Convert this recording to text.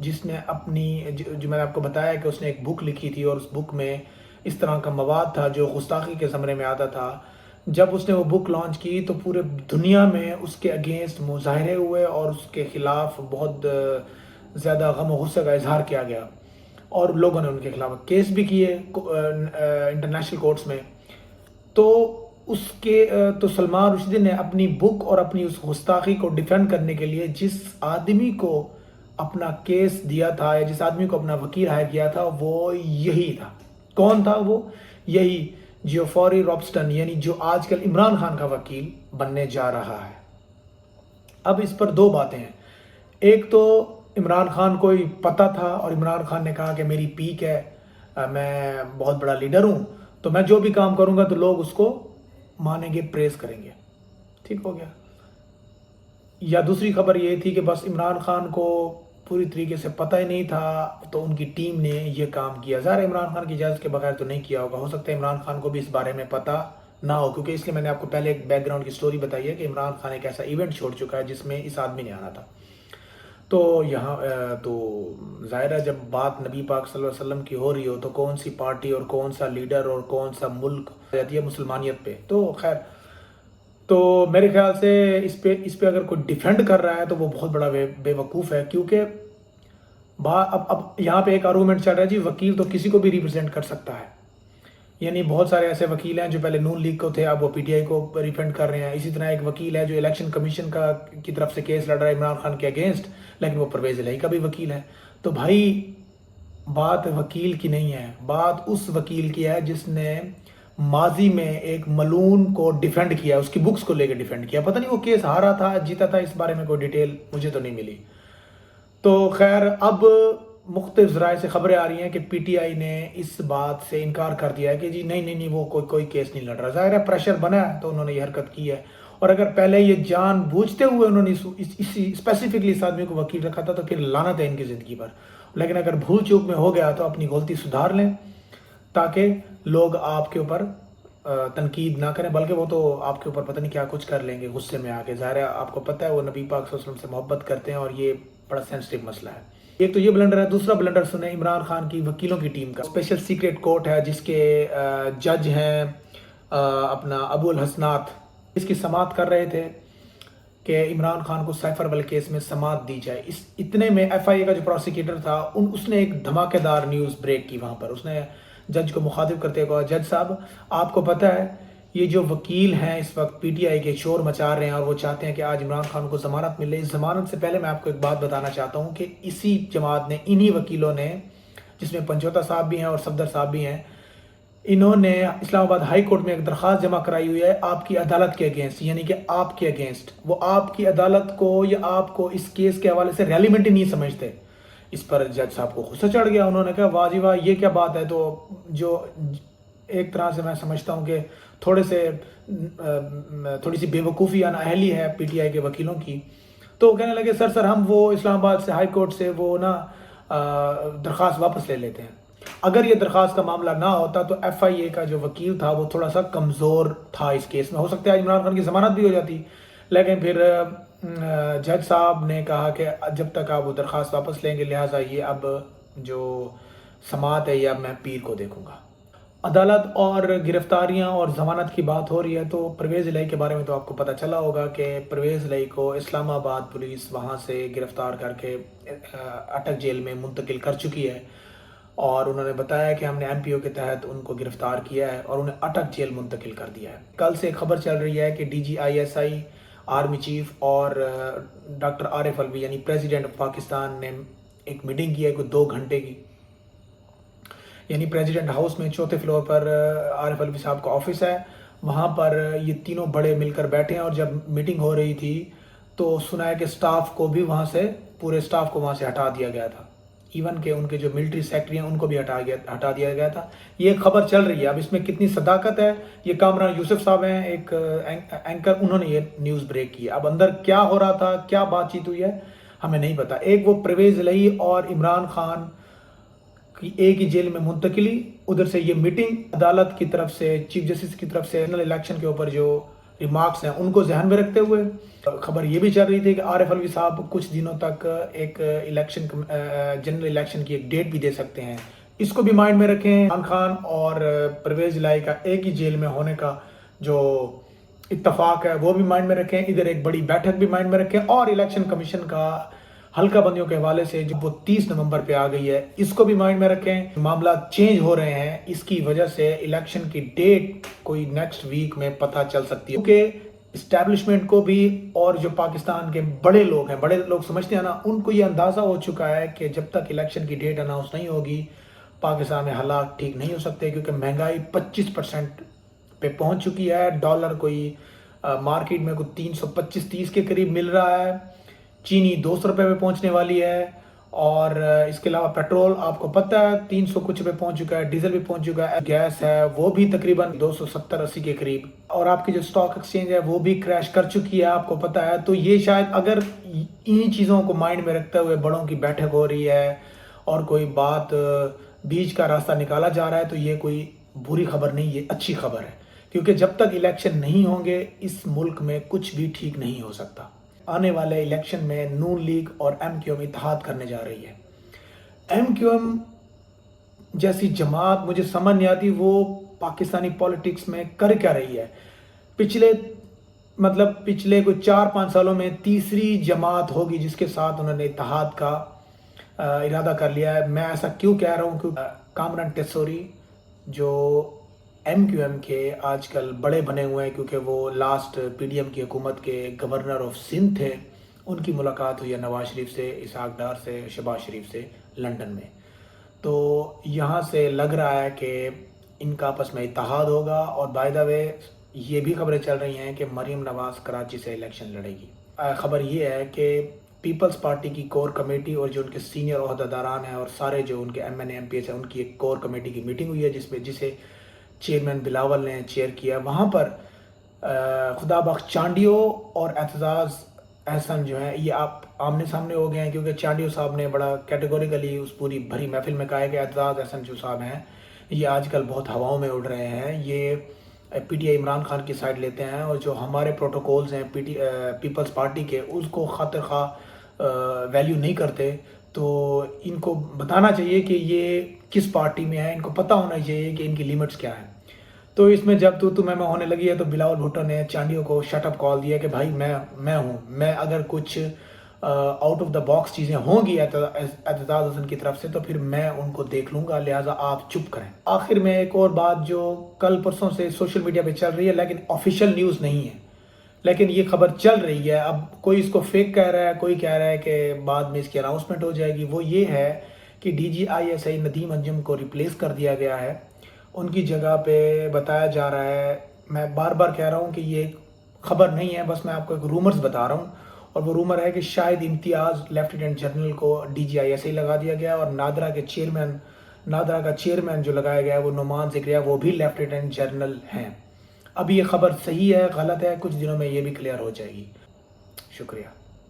جس نے اپنی جو میں نے آپ کو بتایا کہ اس نے ایک بک لکھی تھی اور اس بک میں اس طرح کا مواد تھا جو گستاخی کے زمرے میں آتا تھا. جب اس نے وہ بک لانچ کی تو پورے دنیا میں اس کے اگینسٹ مظاہرے ہوئے اور اس کے خلاف بہت زیادہ غم و غصے کا اظہار کیا گیا اور لوگوں نے ان کے خلاف کیس بھی کیے انٹرنیشنل کورٹس میں. تو تو سلمان رشدی نے اپنی بک اور اپنی اس گستاخی کو ڈیفینڈ کرنے کے لیے جس آدمی کو اپنا کیس دیا تھا یا جس آدمی کو اپنا وکیل ہائر کیا تھا وہ یہی تھا. کون تھا وہ؟ یہی جیوفری رابسٹن، یعنی جو آج کل عمران خان کا وکیل بننے جا رہا ہے. اب اس پر دو باتیں ہیں. ایک تو عمران خان کو ہی پتہ تھا اور عمران خان نے کہا کہ میری پیک ہے، میں بہت بڑا لیڈر ہوں، تو میں جو بھی کام کروں گا تو لوگ اس کو مانیں گے، پریز کریں گے. ٹھیک ہو گیا. یا دوسری خبر یہ تھی کہ بس عمران خان کو پوری طریقے سے پتہ ہی نہیں تھا تو ان کی ٹیم نے یہ کام کیا. ظاہر عمران خان کی اجازت کے بغیر تو نہیں کیا ہوگا. ہو سکتا ہے عمران خان کو بھی اس بارے میں پتہ نہ ہو، کیونکہ اس لیے میں نے آپ کو پہلے ایک بیک گراؤنڈ کی سٹوری بتائی ہے کہ عمران خان ایک ایسا ایونٹ چھوڑ چکا ہے جس میں اس آدمی نے آنا تھا. تو یہاں تو ظاہر ہے جب بات نبی پاک صلی اللہ علیہ وسلم کی ہو رہی ہو تو کون سی پارٹی اور کون سا لیڈر اور کون سا ملک رہتی ہے مسلمانیت پہ. تو خیر، تو میرے خیال سے اس پہ اگر کوئی ڈیفینڈ کر رہا ہے تو وہ بہت بڑا بے وقوف ہے. کیونکہ اب یہاں پہ ایک آرگومنٹ چل رہا ہے جی وکیل تو کسی کو بھی ریپرزینٹ کر سکتا ہے. یعنی بہت سارے ایسے وکیل ہیں جو پہلے نون لیگ کو تھے، اب وہ پی ٹی آئی کو ریفنڈ کر رہے ہیں. اسی طرح ایک وکیل ہے جو الیکشن کمیشن کی طرف سے کیس لڑ رہا ہے عمران خان کے اگینسٹ، لیکن وہ پرویز الہی کا بھی وکیل ہے. تو بھائی بات وکیل کی نہیں ہے، بات اس وکیل کی ہے جس نے ماضی میں ایک ملون کو ڈیفینڈ کیا، اس کی بکس کو لے کے ڈیفینڈ کیا. پتہ نہیں وہ کیس ہارا تھا جیتا تھا، اس بارے میں کوئی ڈیٹیل مجھے تو نہیں ملی. تو خیر، اب مختلف ذرائع سے خبریں آ رہی ہیں کہ پی ٹی آئی نے اس بات سے انکار کر دیا ہے کہ جی نہیں وہ کوئی کیس نہیں لڑ رہا. ظاہر ہے پریشر بنا ہے تو انہوں نے یہ حرکت کی ہے. اور اگر پہلے یہ جان بوجھتے ہوئے انہوں نے اسی اسپیسیفکلی اس آدمی کو وکیل رکھا تھا تو پھر لعنت ہے ان کی زندگی پر. لیکن اگر بھول چوک میں ہو گیا تو اپنی غلطی سدھار لیں تاکہ لوگ آپ کے اوپر تنقید نہ کریں، بلکہ وہ تو آپ کے اوپر پتہ نہیں کیا کچھ کر لیں گے غصے میں آ کے. ظاہر ہے آپ کو پتہ ہے وہ نبی پاک صلی اللہ علیہ وسلم سے محبت کرتے ہیں اور یہ بڑا سینسٹیو مسئلہ ہے. ایک تو یہ بلنڈر ہے. دوسرا بلنڈر سنیں عمران خان کی وکیلوں کی ٹیم کا. اسپیشل سیکریٹ کورٹ ہے جس کے جج ہیں اپنا ابو الحسنات، اس کی سماعت کر رہے تھے کہ عمران خان کو سائفر والے کیس میں سماعت دی جائے. اتنے میں ایف آئی اے کا جو پروسیکیوٹر تھا اس نے ایک دھماکے دار نیوز بریک کی. وہاں پر اس نے جج کو مخاطب کرتے ہوئے کہا، جج صاحب آپ کو پتہ ہے یہ جو وکیل ہیں اس وقت پی ٹی آئی کے شور مچا رہے ہیں اور وہ چاہتے ہیں کہ آج عمران خان کو ضمانت ملے. اس ضمانت سے پہلے میں آپ کو ایک بات بتانا چاہتا ہوں کہ اسی جماعت نے، انہی وکیلوں نے، جس میں پنچوتا صاحب بھی ہیں اور صفدر صاحب بھی ہیں، انہوں نے اسلام آباد ہائی کورٹ میں ایک درخواست جمع کرائی ہوئی ہے آپ کی عدالت کے اگینسٹ، یعنی کہ آپ کے اگینسٹ. وہ آپ کی عدالت کو یا آپ کو اس کیس کے حوالے سے ریلیونٹ ہی نہیں سمجھتے. اس پر جج صاحب کو غصہ چڑھ گیا. انہوں نے کہا واہ جی واہ، یہ کیا بات ہے. تو جو ایک طرح سے میں سمجھتا ہوں کہ تھوڑی سی بے وقوفی یا نااہلی ہے پی ٹی آئی کے وکیلوں کی. تو کہنے لگے سر ہم وہ اسلام آباد سے ہائی کورٹ سے وہ درخواست واپس لے لیتے ہیں. اگر یہ درخواست کا معاملہ نہ ہوتا تو ایف آئی اے کا جو وکیل تھا وہ تھوڑا سا کمزور تھا اس کیس میں. ہو سکتا ہے عمران خان کی ضمانت بھی ہو جاتی، لیکن پھر جج صاحب نے کہا کہ جب تک آپ وہ درخواست واپس لیں گے لہٰذا یہ اب جو سماعت ہے یہ اب میں پیر کو دیکھوں گا. عدالت اور گرفتاریاں اور ضمانت کی بات ہو رہی ہے تو پرویز الہی کے بارے میں تو آپ کو پتہ چلا ہوگا کہ پرویز الہی کو اسلام آباد پولیس وہاں سے گرفتار کر کے اٹک جیل میں منتقل کر چکی ہے. اور انہوں نے بتایا کہ ہم نے ایم پی او کے تحت ان کو گرفتار کیا ہے اور انہیں اٹک جیل منتقل کر دیا ہے. کل سے ایک خبر چل رہی ہے کہ D G I S I, army chief اور ڈاکٹر عارف الوی یعنی پریزیڈنٹ آف پاکستان نے ایک میٹنگ کی ہے کوئی 2 گھنٹے کی. یعنی پریزیڈنٹ ہاؤس میں 4تھے فلور پر عارف الوی صاحب کا آفس ہے، وہاں پر یہ تینوں بڑے مل کر بیٹھے ہیں. اور جب میٹنگ ہو رہی تھی تو سنا ہے کہ سٹاف کو بھی وہاں سے، پورے سٹاف کو وہاں سے ہٹا دیا گیا تھا. ایون کہ ان کے جو ملٹری سیکٹری ہیں ان کو بھی ہٹا دیا گیا تھا. یہ ایک خبر چل رہی ہے. اب اس میں کتنی صداقت ہے، یہ کامران یوسف صاحب ہیں ایک اینکر، انہوں نے یہ نیوز بریک کی. اب اندر کیا ہو رہا تھا، کیا بات چیت ہوئی ہے ہمیں نہیں پتا. ایک وہ پرویز الہی اور عمران خان کی ایک ہی جیل میں منتقلی، ادھر سے یہ میٹنگ، عدالت کی طرف سے چیف جسٹس کی طرف سے الیکشن کے اوپر جو ریمارکس ہیں ان کو ذہن میں رکھتے ہوئے خبر یہ بھی چل رہی تھی کہ عارف الوی صاحب کچھ دنوں تک ایک الیکشن جنرل الیکشن کی ایک ڈیٹ بھی دے سکتے ہیں. اس کو بھی مائنڈ میں رکھیں. عمران خان اور پرویز الہی کا ایک ہی جیل میں ہونے کا جو اتفاق ہے وہ بھی مائنڈ میں رکھیں. ادھر ایک بڑی بیٹھک بھی مائنڈ میں رکھیں. اور الیکشن کمیشن کا حلقہ بندیوں کے حوالے سے جو وہ 30 نومبر پہ آ گئی ہے اس کو بھی مائنڈ میں رکھیں. معاملات چینج ہو رہے ہیں, اس کی وجہ سے الیکشن کی ڈیٹ کوئی نیکسٹ ویک میں پتہ چل سکتی ہے. کیونکہ اسٹیبلشمنٹ کو بھی اور جو پاکستان کے بڑے لوگ سمجھتے ہیں نا, ان کو یہ اندازہ ہو چکا ہے کہ جب تک الیکشن کی ڈیٹ اناؤنس نہیں ہوگی پاکستان میں حالات ٹھیک نہیں ہو سکتے. کیونکہ مہنگائی 25% پہ پہنچ چکی ہے. ڈالر کوئی مارکیٹ میں کوئی 325-30 کے قریب مل رہا ہے. چینی 200 روپے پہ پہنچنے والی ہے. اور اس کے علاوہ پیٹرول آپ کو پتہ ہے 300 کچھ پہ پہنچ چکا ہے. ڈیزل بھی پہنچ چکا ہے. گیس ہے وہ بھی تقریباً 270-80 کے قریب. اور آپ کی جو سٹاک ایکسچینج ہے وہ بھی کریش کر چکی ہے, آپ کو پتہ ہے. تو یہ شاید اگر انہی چیزوں کو مائنڈ میں رکھتے ہوئے بڑوں کی بیٹھک ہو رہی ہے اور کوئی بات بیچ کا راستہ نکالا جا رہا ہے تو یہ کوئی بری خبر نہیں, یہ اچھی خبر ہے. کیونکہ جب تک الیکشن نہیں ہوں گے اس ملک میں کچھ بھی ٹھیک نہیں ہو سکتا. آنے والے الیکشن میں نون لیگ اور ایم کیو ایم اتحاد کرنے جا رہی ہے. ایم کیو ایم جیسی جماعت مجھے سمجھ نہیں آتی وہ پاکستانی پولیٹکس میں کر کیا رہی ہے. پچھلے کوئی 4-5 سالوں میں تیسری جماعت ہوگی جس کے ساتھ انہوں نے اتحاد کا ارادہ کر لیا ہے. میں ایسا کیوں کہہ رہا ہوں کہ کامران ٹیسوری جو ایم کیو ایم کے آج کل بڑے بنے ہوئے ہیں کیونکہ وہ لاسٹ پی ڈی ایم کی حکومت کے گورنر آف سندھ تھے, ان کی ملاقات ہوئی ہے نواز شریف سے, اسحاق ڈار سے, شہباز شریف سے لندن میں. تو یہاں سے لگ رہا ہے کہ ان کا آپس میں اتحاد ہوگا. اور بائی دا وے یہ بھی خبریں چل رہی ہیں کہ مریم نواز کراچی سے الیکشن لڑے گی. خبر یہ ہے کہ پیپلز پارٹی کی کور کمیٹی اور جو ان کے سینئر عہدیداران ہیں اور سارے جو ان کے M N A M P S ہیں ان کی ایک کور کمیٹی کی میٹنگ ہوئی ہے جسے چیئرمین بلاول نے چیئر کیا. وہاں پر خدا بخش چانڈیو اور اعتزاز احسن جو ہیں یہ آپ آمنے سامنے ہو گئے ہیں. کیونکہ چانڈیو صاحب نے بڑا کیٹیگوریکلی اس پوری بھری محفل میں کہا ہے کہ اعتزاز احسن جو صاحب ہیں یہ آج کل بہت ہواؤں میں اڑ رہے ہیں, یہ P T I Imran Khan کی سائڈ لیتے ہیں اور جو ہمارے پروٹوکولز ہیں پیپلز پارٹی کے اس کو خاطر خواہ ویلیو نہیں کرتے. تو ان کو بتانا چاہیے کہ یہ کس پارٹی میں ہے, ان کو پتہ ہونا چاہیے کہ ان کی لیمٹس کیا ہیں. تو اس میں جب تو میں ہونے لگی ہے تو بلاول بھٹو نے چانڈیو کو شٹ اپ کال دیا کہ بھائی میں ہوں, میں اگر کچھ آؤٹ آف دا باکس چیزیں ہوں گی اعتزاز حسن کی طرف سے تو پھر میں ان کو دیکھ لوں گا, لہٰذا آپ چپ کریں. آخر میں ایک اور بات جو کل پرسوں سے سوشل میڈیا پہ چل رہی ہے لیکن آفیشیل نیوز نہیں ہے, لیکن یہ خبر چل رہی ہے. اب کوئی اس کو فیک کہہ رہا ہے, کوئی کہہ رہا ہے کہ بعد میں اس کی اناؤنسمنٹ ہو جائے گی. وہ یہ ہے کہ D G I S I Nadeem Anjum کو ریپلیس کر دیا گیا ہے. ان کی جگہ پہ بتایا جا رہا ہے, میں بار بار کہہ رہا ہوں کہ یہ خبر نہیں ہے, بس میں آپ کو ایک رومرز بتا رہا ہوں. اور وہ رومر ہے کہ شاید امتیاز لیفٹیننٹ جنرل کو D G I S I لگا دیا گیا اور نادرا کا چیئرمین جو لگایا گیا ہے وہ نعمان ذکریہ وہ بھی لیفٹیننٹ جنرل ہیں. اب یہ خبر صحیح ہے غلط ہے کچھ دنوں میں یہ بھی کلیئر ہو جائے گی. شکریہ.